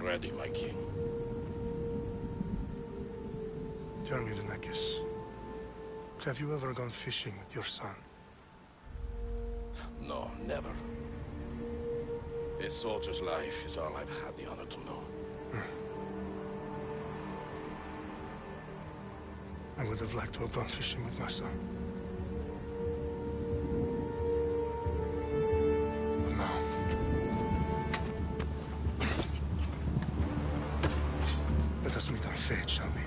already, my king. Tell me, Lenakis, have you ever gone fishing with your son? No, never. A soldier's life is all I've had the honor to know. I would have liked to have gone fishing with my son. But now... let us meet on fate, shall we?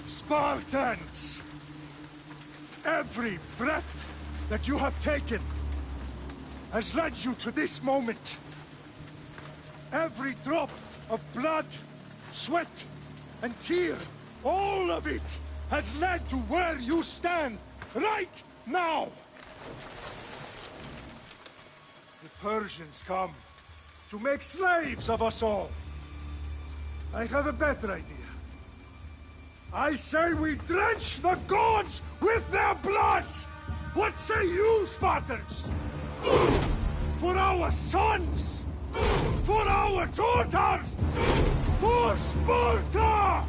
Spartans! Every breath that you have taken has led you to this moment. Every drop of blood, sweat, and tear, all of it has led to where you stand right now. The Persians come to make slaves of us all. I have a better idea. I say we drench the gods with their blood! What say you, Spartans? For our sons! For our daughters! For Sparta!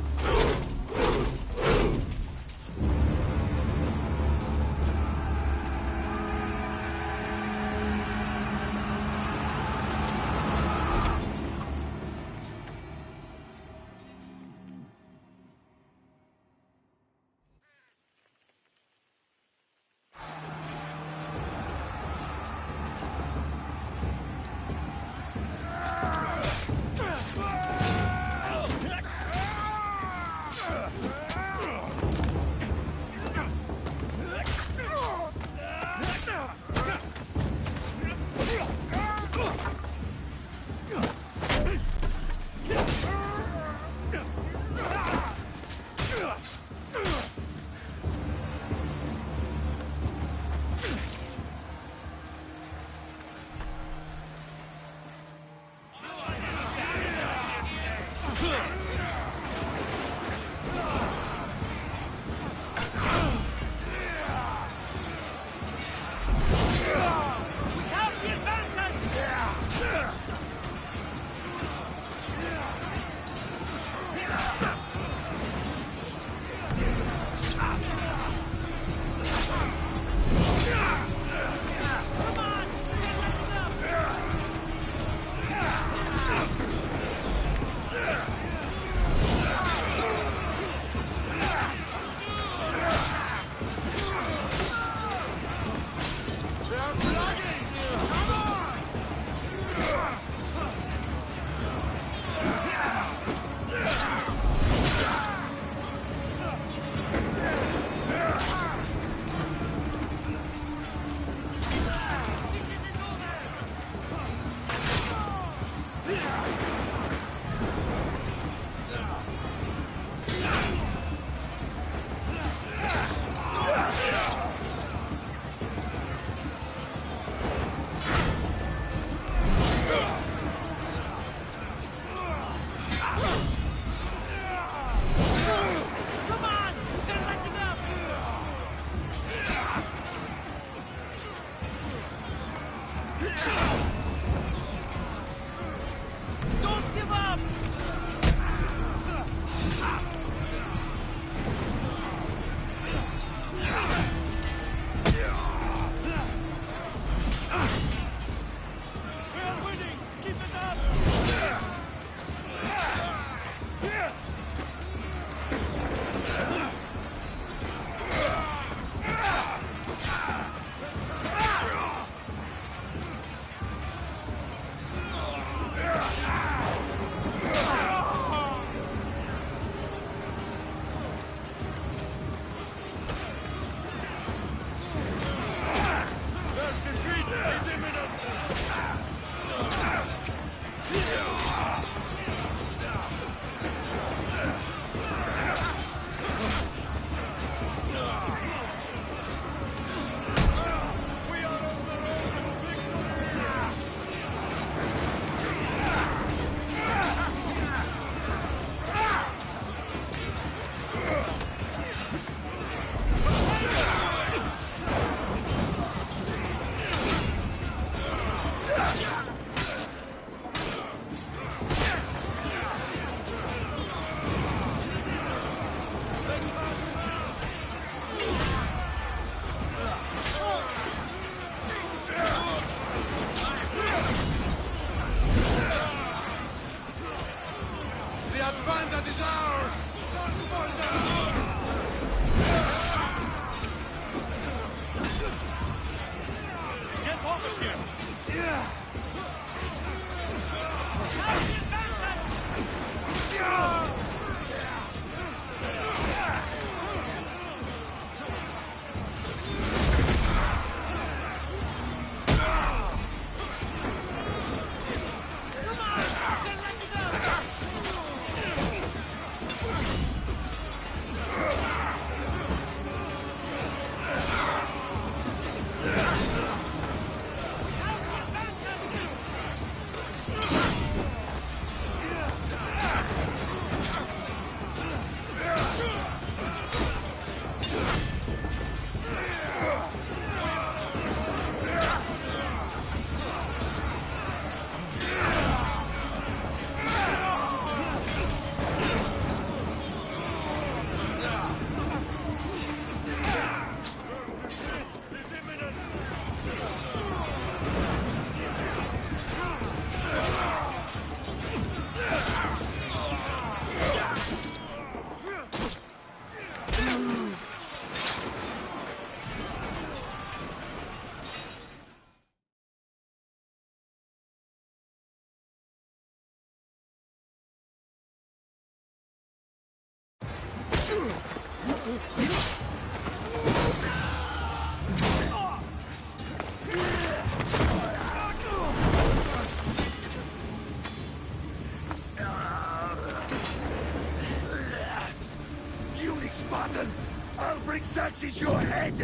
Unique Spartan! I'll bring Xerxes your head!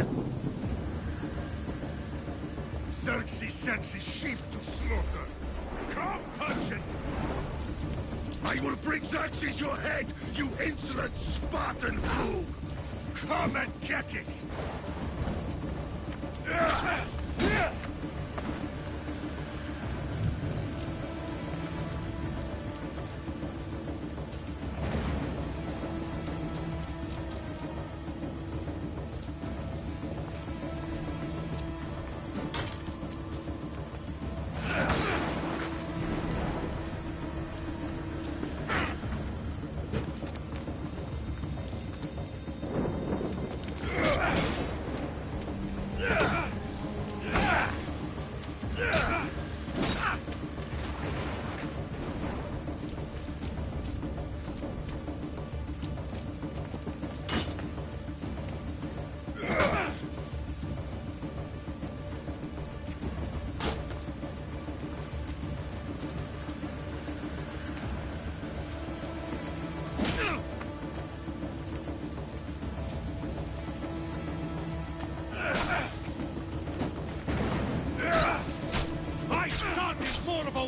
Xerxes sends his sheep to slaughter. Come, Persian! I will bring Xerxes your head, you insolent Spartan fool! Come and get it!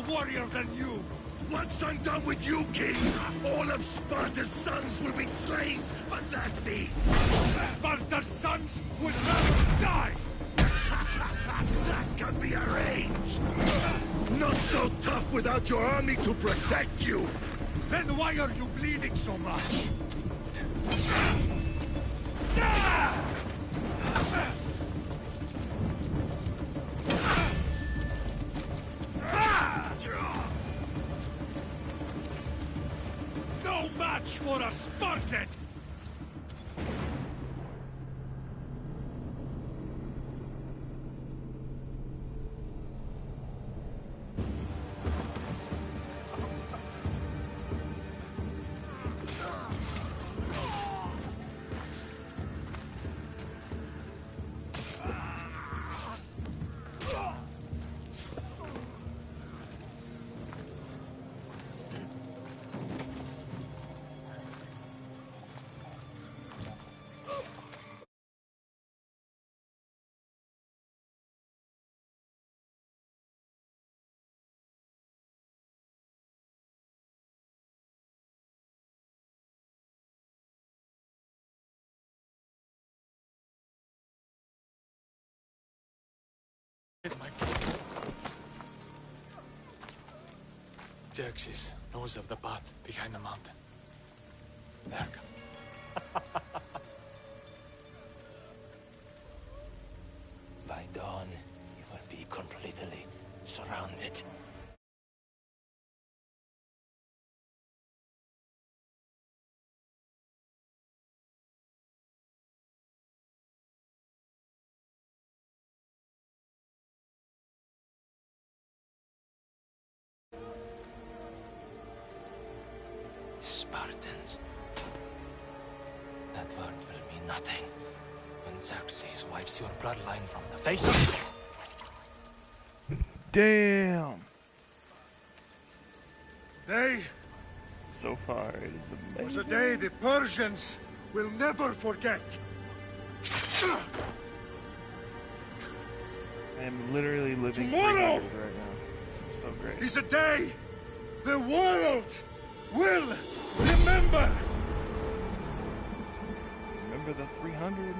Warrior than you! Once I'm done with you, King, all of Sparta's sons will be slaves for Xerxes! Sparta's sons would rather die! That can be arranged! Not so tough without your army to protect you! Then why are you bleeding so much? For a Spartan! Xerxes knows of the path behind the mountain. There come. By dawn, you will be completely surrounded. Spartans. That word will mean nothing when Xerxes wipes your bloodline from the face of... Damn! Day So far, it is was a amazing. day the Persians will never forget. I am literally living Tomorrow! 300 right now. So great. Is a day the world will remember. Remember the 300?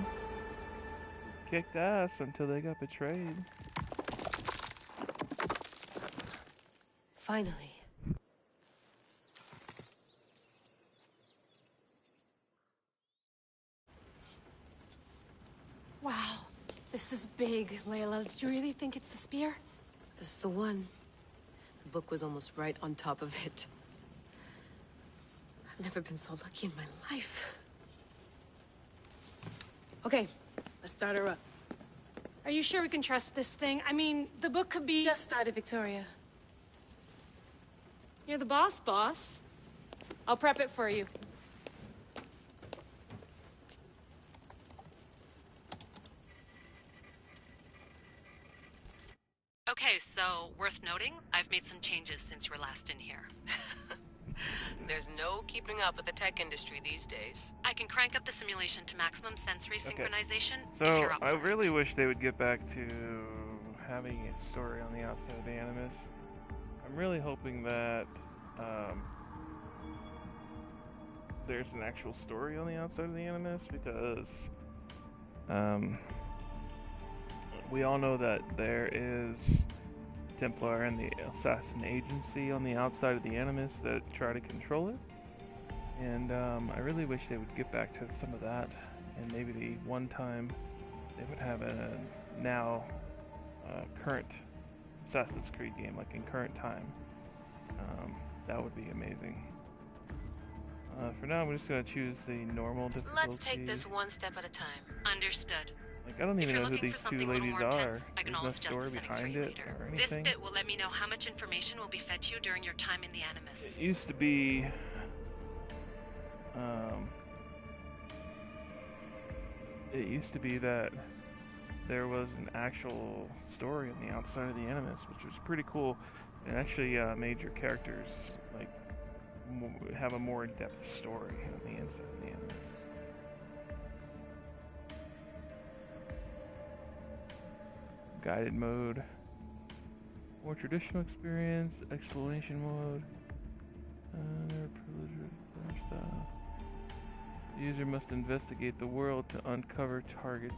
Kicked ass until they got betrayed. Finally. Wow, this is big, Layla. Did you really think it's the spear? This is the one. The book was almost right on top of it. I've never been so lucky in my life. Okay, let's start her up. Are you sure we can trust this thing? I mean, the book could be... Just started, Victoria. You're the boss. I'll prep it for you. Okay, so worth noting, I've made some changes since you were last in here. There's no keeping up with the tech industry these days. I can crank up the simulation to maximum sensory synchronization So if you're up for I it. really wish they would get back to having a story on the outside of the Animus. I'm really hoping that there's an actual story on the outside of the Animus, because we all know that there is Templar and the Assassin Agency on the outside of the Animus that try to control it. And I really wish they would get back to some of that, and maybe the one time they would have a now current Assassin's Creed game, like in current time. That would be amazing. For now, I'm just gonna choose the normal difficulty. Let's take this one step at a time. Understood. Like, I don't If even you're know who looking these for two something a little ladies more are. intense, I can There's no always adjust story the settings for behind you it later. or This anything. bit will let me know how much information will be fed to you during your time in the Animus. It used to be that there was an actual story on the outside of the Animus, which was pretty cool. It actually made your characters like have a more in-depth story on the inside of the Animus. Guided mode, more traditional experience, exploration mode, privileged style. The user must investigate the world to uncover target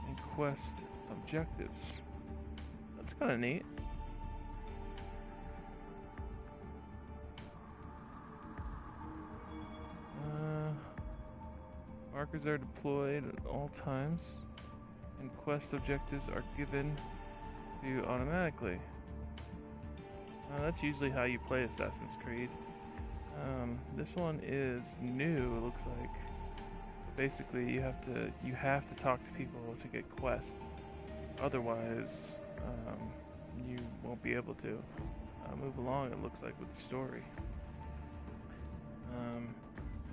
and quest objectives. That's kind of neat. Markers are deployed at all times, and quest objectives are given to you automatically. That's usually how you play Assassin's Creed. This one is new, it looks like. Basically, you have to talk to people to get quests. Otherwise, you won't be able to move along, it looks like, with the story.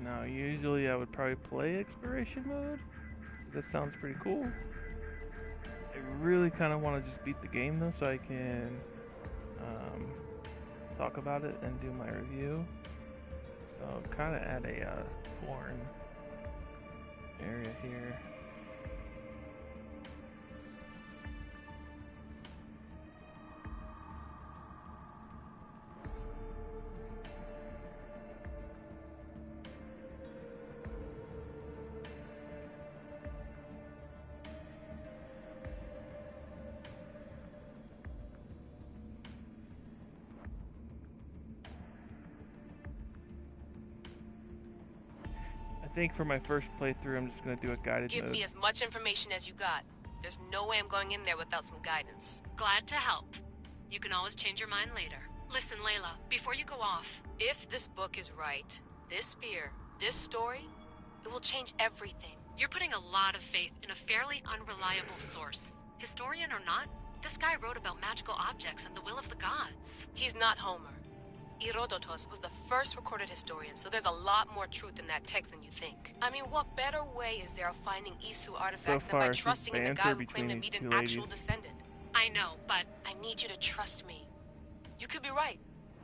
Now, usually I would probably play exploration mode. That sounds pretty cool. I really kind of want to just beat the game though, so I can talk about it and do my review. So I'm kind of at a foreign area here. I think for my first playthrough, I'm just going to do a guided Give mode. me as much information as you got. There's no way I'm going in there without some guidance. Glad to help. You can always change your mind later. Listen, Layla, before you go off... If this book is right, this spear, this story, it will change everything. You're putting a lot of faith in a fairly unreliable source. Historian or not, this guy wrote about magical objects and the will of the gods. He's not Homer. Herodotus was the first recorded historian, so there's a lot more truth in that text than you think. I mean, what better way is there of finding Isu artifacts than by trusting in the guy who claimed to meet an actual descendant? I know, but... I need you to trust me. You could be right.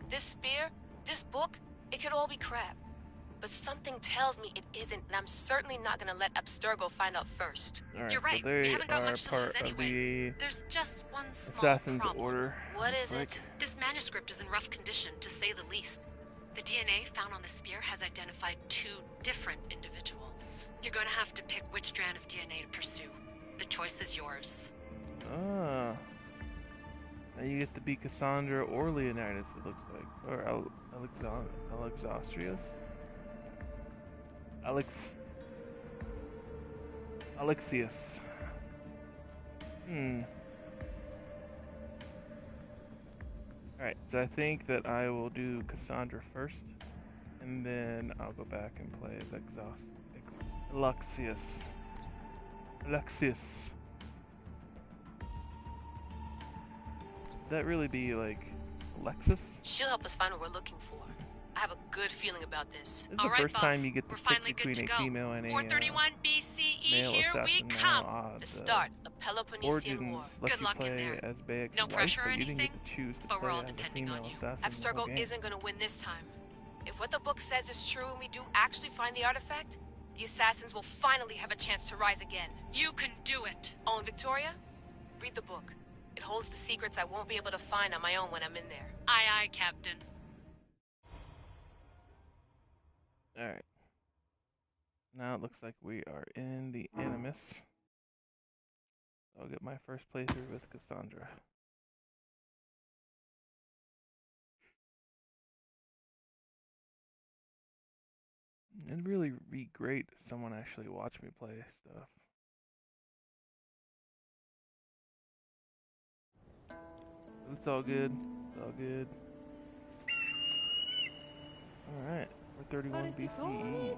This spear, this book, it could all be crap. But something tells me it isn't, and I'm certainly not gonna let Abstergo find out first. Alright, You're right, so they we haven't got are much to lose part of anyway. the There's just one small Assassin's problem. Order. What is like. it? This manuscript is in rough condition, to say the least. The DNA found on the spear has identified 2 different individuals. You're gonna have to pick which strand of DNA to pursue. The choice is yours. Ah. Now you get to be Cassandra or Leonidas, it looks like. Or Alexostrius? Alexius. Alright, so I think that I will do Cassandra first, and then I'll go back and play as Alexius. Would that really be like Alexis? She'll help us find what we're looking for. I have a good feeling about this. This is the first time you get to we're pick finally good between to a go. female and a 431 BCE, male here assassin now. The start of the Peloponnesian War. Good luck in there. As Bayek's no wife, pressure or but you didn't anything, get to choose to but we're play all as a depending female on you. assassin. Abstergo isn't gonna win this time. If what the book says is true and we do actually find the artifact, the assassins will finally have a chance to rise again. You can do it. Oh, and Victoria, read the book. It holds the secrets I won't be able to find on my own when I'm in there. Aye, aye, Captain. Alright. Now it looks like we are in the Animus. I'll get my first playthrough with Cassandra. It'd really be great if someone actually watched me play stuff. It's all good. It's all good. Alright, we're 31 BCE.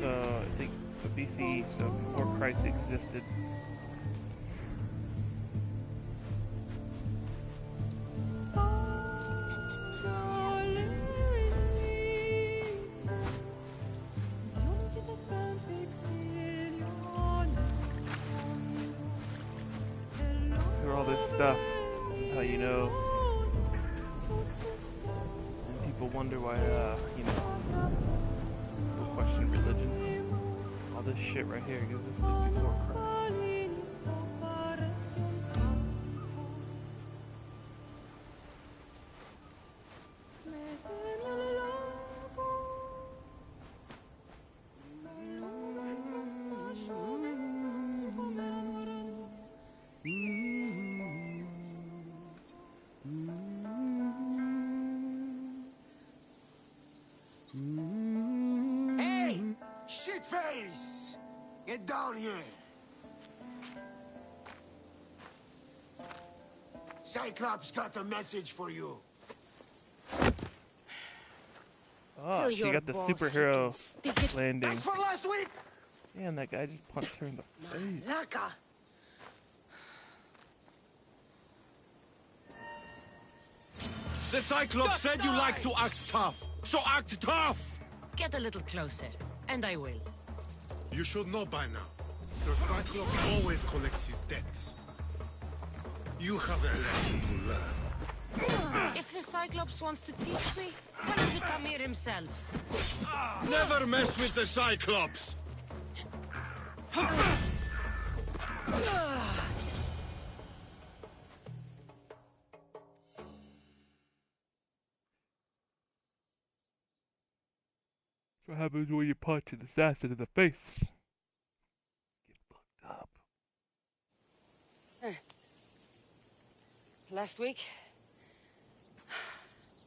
So, I think the BCE, so before Christ existed. All this stuff, this is how you know. And people wonder why, you know, people question religion. All this shit right here gives us the before Christ. Hey! Shitface! Get down here! Cyclops got a message for you. Oh, she got the superhero landing. Thanks for last week! Damn, that guy just punched her in the face. Malaka! The Cyclops said you like to act tough, so act tough! Get a little closer, and I will. You should know by now. The Cyclops always collects his debts. You have a lesson to learn. If the Cyclops wants to teach me, tell him to come here himself. Never mess with the Cyclops! What happens when you punch an assassin in the face? Get fucked up. Last week?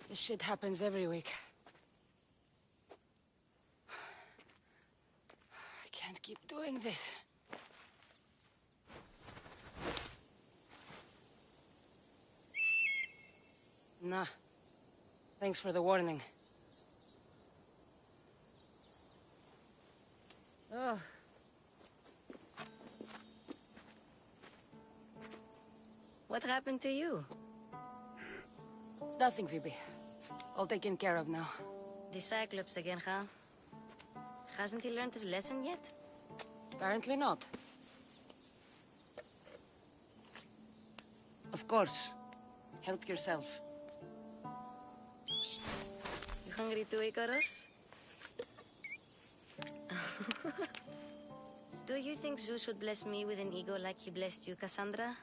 This shit happens every week. I can't keep doing this. Nah. Thanks for the warning. Oh. What happened to you? It's nothing, Phoebe. All taken care of now. The Cyclops again, huh? Hasn't he learned his lesson yet? Apparently not. Of course. Help yourself. You hungry too, Icarus? Do you think Zeus would bless me with an ego like he blessed you, Cassandra?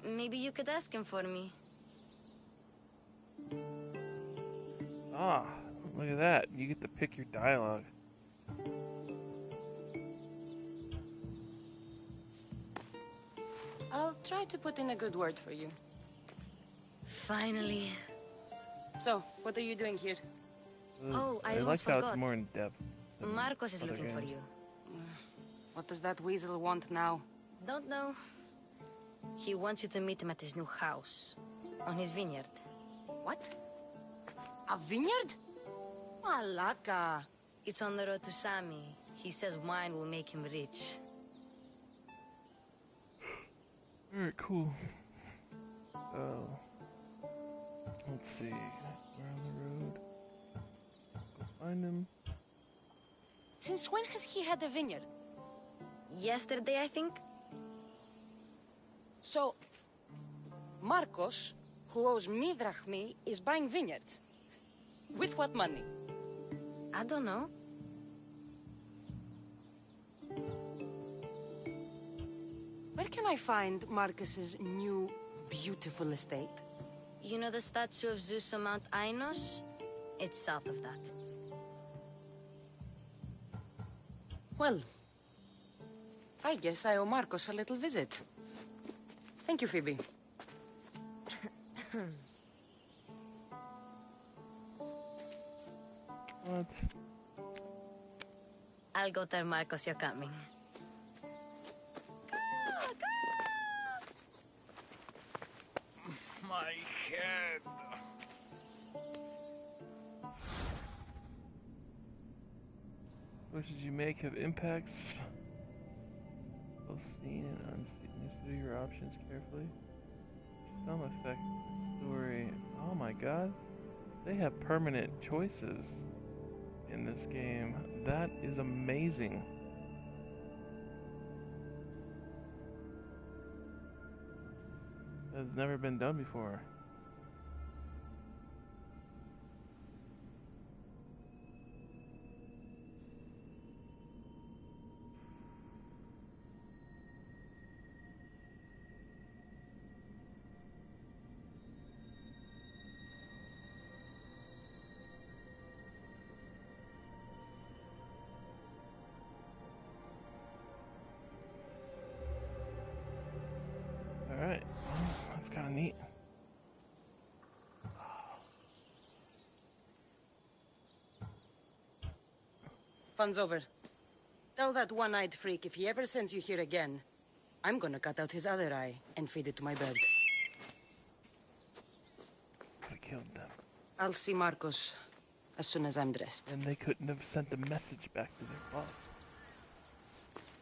Maybe you could ask him for me. Ah, look at that. You get to pick your dialogue. I'll try to put in a good word for you. Finally. So, what are you doing here? Oh, I like almost how forgot. it's more in depth. Marcos is looking for you. What does that weasel want now? Don't know. He wants you to meet him at his new house. On his vineyard. What? A vineyard? Malaka. It's on the road to Sami. He says wine will make him rich. Alright, cool. So, let's see. We're on the road. Go find him. Since when has he had a vineyard? Yesterday, I think. So, Marcos, who owes me drachmi, is buying vineyards. With what money? I don't know. Where can I find Marcus's new, beautiful estate? You know the statue of Zeus on Mount Ainos? It's south of that. Well, I guess I owe Marcos a little visit. Thank you, Phoebe. What? I'll go tell Marcos you're coming. My head. What did you make of impacts? Both seen and unseen. Consider your options carefully. Some affect the story. Oh my god. They have permanent choices in this game. That is amazing. That's never been done before. Alright, that's kind of neat. Fun's over. Tell that one-eyed freak if he ever sends you here again, I'm gonna cut out his other eye and feed it to my bird. I killed them. I'll see Marcos as soon as I'm dressed. And they couldn't have sent a message back to their boss.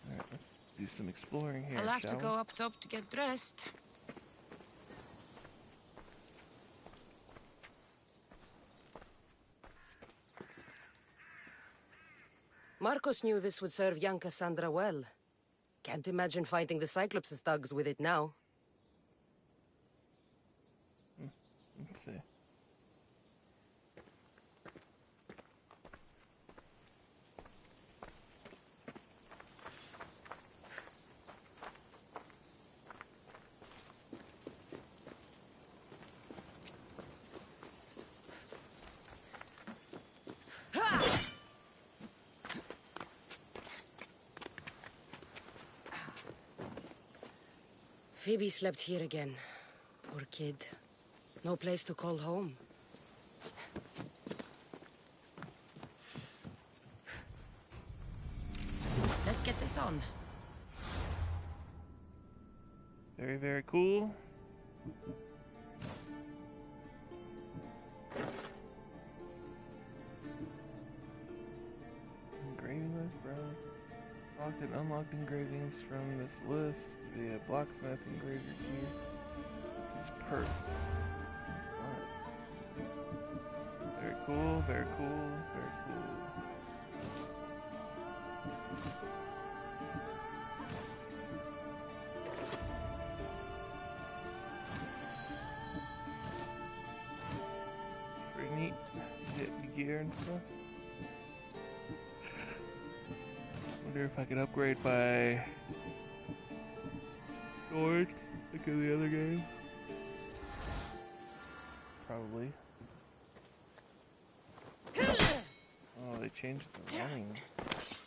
Alright, let's do some exploring here, I'll have shall to we? go up top to get dressed. Marcos knew this would serve young Cassandra well. Can't imagine fighting the Cyclops' thugs with it now. Let's see. Phoebe slept here again. Poor kid. No place to call home. Let's get this on. Very, very cool. Engraving list, bro. Locked and unlocked engravings from this list via blacksmith engraver key. These perks. Alright. Very cool, very cool, very cool. Pretty neat. Get the gear and stuff. Wonder if I could upgrade by storage like in the other game. Probably. Oh, they changed the running. Just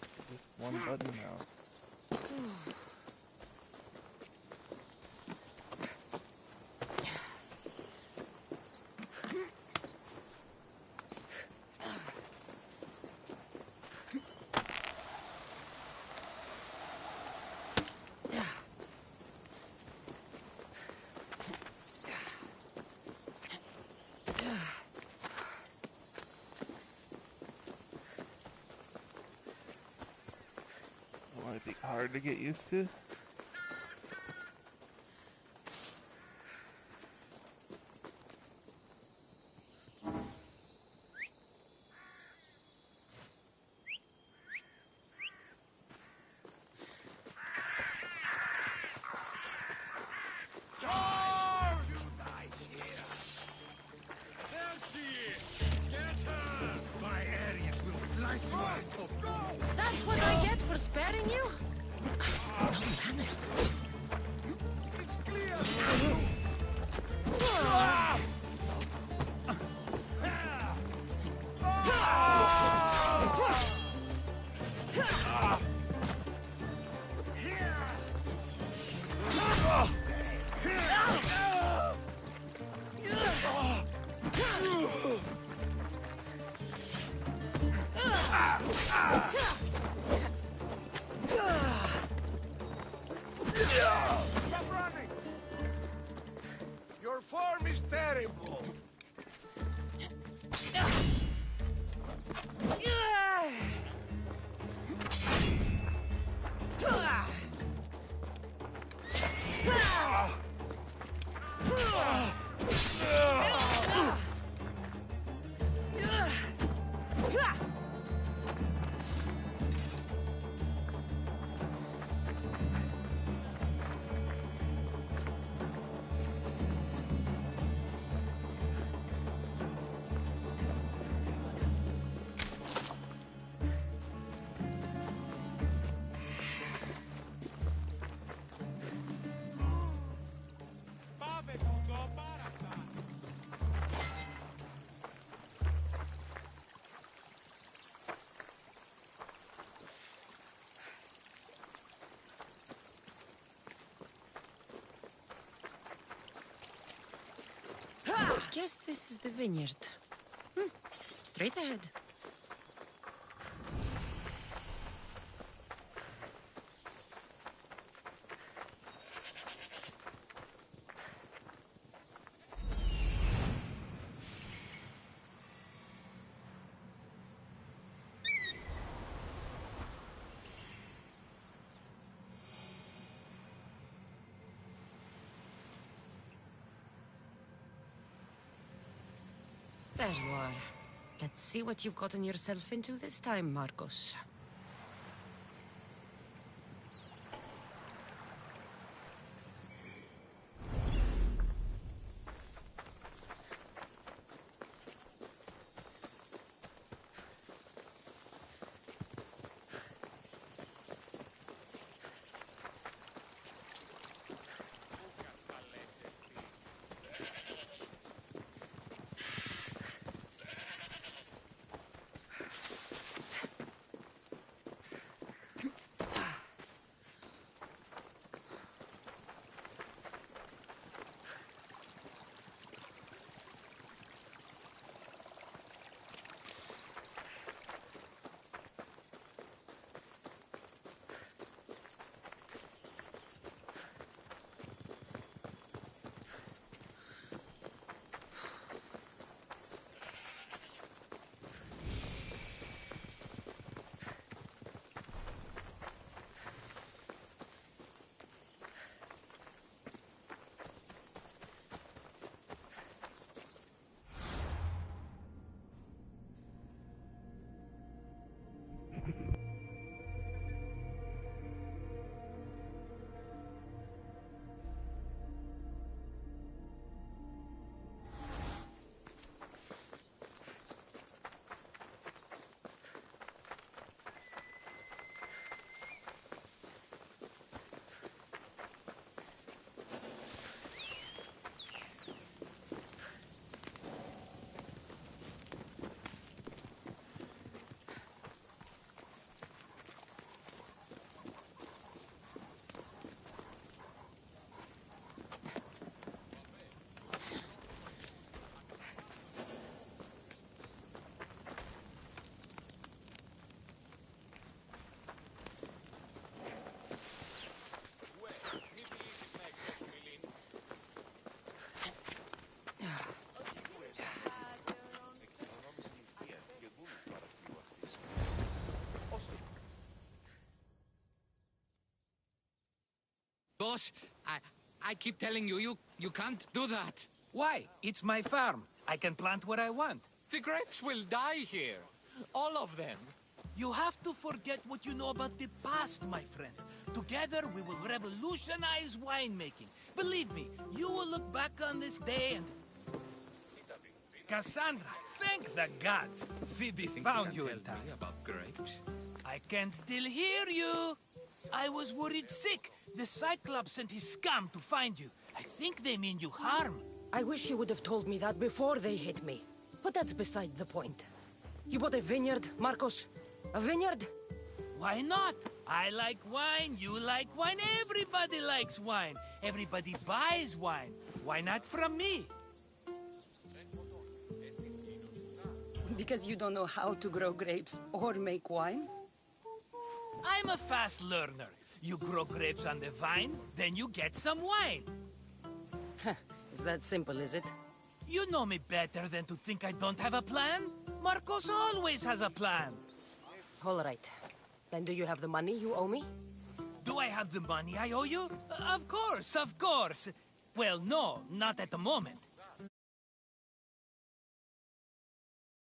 one button now. Might be hard to get used to. Stop running! Your form is terrible. Guess this is the vineyard. Straight ahead. There you are. Let's see what you've gotten yourself into this time, Marcos. Boss, I keep telling you, you can't do that. Why? It's my farm. I can plant what I want. The grapes will die here. All of them. You have to forget what you know about the past, my friend. Together, we will revolutionize winemaking. Believe me, you will look back on this day and... Cassandra, thank the gods. Phoebe thinks found you tell in time. me about grapes. I can still hear you. I was worried sick. The Cyclops sent his scum to find you. I think they mean you harm. I wish you would have told me that before they hit me. But that's beside the point. You bought a vineyard, Marcos? A vineyard? Why not? I like wine, you like wine, everybody likes wine. Everybody buys wine. Why not from me? Because you don't know how to grow grapes or make wine? I'm a fast learner. You grow grapes on the vine, then you get some wine. Is that simple, is it? You know me better than to think I don't have a plan. Marcos always has a plan. All right. Then do you have the money you owe me? Do I have the money I owe you? Of course, of course. Well, no, not at the moment.